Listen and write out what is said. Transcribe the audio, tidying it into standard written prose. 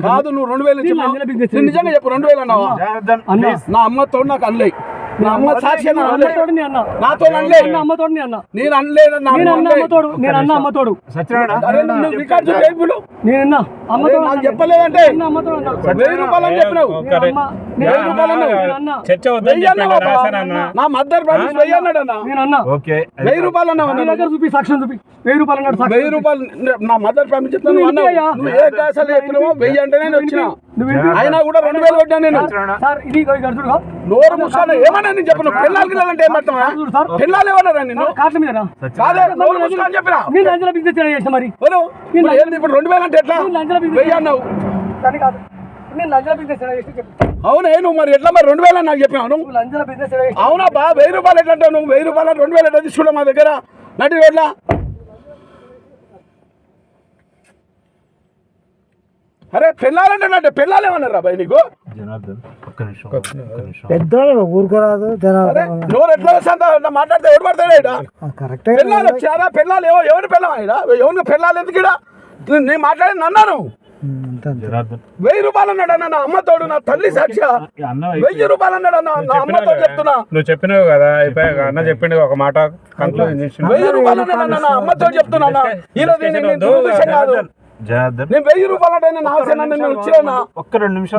కాదు నువ్వు 2000 నిజంగా చెప్పు 2000 అన్నావా? నా అమ్మ తోడు నాకు అనలే, నా అమ్మ సాక్షి నాతో అనలే, నేను అనలేదు. నాకు చెప్పలేదంటే 1000 రూపాయలు అని చెప్పినావు. నా మద్దతు ప్రామిస్ 1000 అన్నాడు అన్న. 1000 రూపాయలు అన్నావు. 1000 రూపాయలు నా మద్దతు ప్రామిస్ చెప్తాను అన్నావు. నువ్వు ఏ అసలు చెప్పినావో 1000 అంటే నేను వచ్చిన, అయినా కూడా 2000 కొట్టాను నేను. నోరు మూసుకొని ఏమన్నా నేను చెప్పను. పిల్లలకి అంటే ఏమంటావా? పిల్లలు ఏమన్నారా నిన్ను? నోరు మూసుకొని చెప్పినా ఇప్పుడు 2000 అంటే ఎట్లా 1000 అన్నావు? అవునే నువ్వు మరి ఎట్లా మరి 2000 నాకు చెప్పినావు. అవునా బా 1000 రూపాయలు ఎట్లా అంటావు నువ్వు? 1000 రూపాయలు 2000 ఎట్లా తీసుకున్నావు మా దగ్గర నటి రోడ్ల? అరే పెళ్ళాలంటే పెళ్ళాలు ఏమన్నారా బాయ్ నీకు? ఊరుకోరాదు నోరు ఎట్లా వస్తా మాట్లాడితే ఎవరు పడతాడా? పెళ్ళాలు వచ్చారా? పెళ్ళాలు ఎవరు పెళ్ళం అయినా ఎవరికి పెళ్ళాలు ఎందుకు? నేను మాట్లాడి అన్నాను 1000 రూపాయలు అన్నాడు అన్న. నా అమ్మతోడు నా తల్లి సాక్షి 1000 రూపాయలు అన్నాడు అన్న. నా అమ్మతో చెప్తున్నా. నువ్వు చెప్పినావు కదా అన్న చెప్పిండు ఒక మాట 1000 రూపాయలు అన్నాడు అన్న. నా అమ్మతో చెప్తున్నా. ఈరోజు నేను 1000 రూపాయలు అంటే నేను ఆశ వచ్చినా ఒక్క 2 నిమిషాలు